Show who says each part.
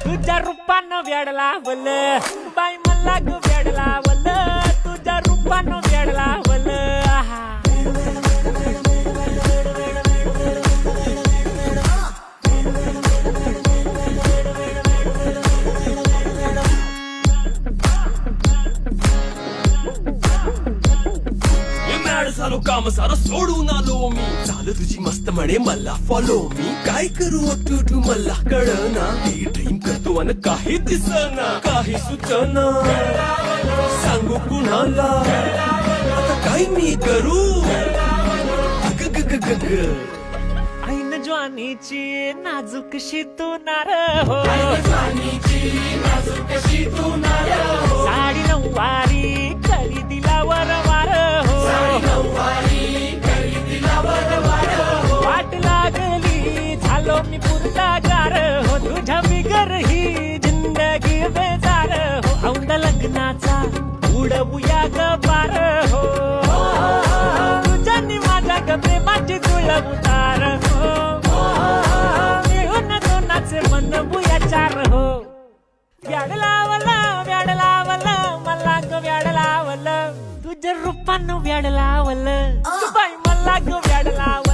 Speaker 1: तुझ्या रूपानं वेड लावलं बाई मला ग वेड लावलं तुझ्या रूपानं वेड लावलं आहा.
Speaker 2: झालो काम सारा सोडून आलो मी झालं तुझी मस्त म्हणे मला फॉलो मी काय करू तू मला कळना हे ड्रीम करतो आणि काही दिसना काही सुचना सांगू कुणाला आता काय मी करू ग ग ग ग ग
Speaker 1: ऐन ज्वानीची नाजूकशी तू नार हो साडी नऊवारी करी दिला वरवार हो वाट लागली झालो मी पुरतागार हो तुझ्या बिगर ही जिंदगी बेजार हो औंध लग्नाचा उडवूया ग पार हो तुझ्यानी माझ्या ग प्रेमाची तुळ उतार हो मिळून दोनाचे मन बुया चार हो व्याड लावलं मला ग व्याड लावलं तुझ्या रूपानं व्याड लावलं बाई मला ग व्याड लावलं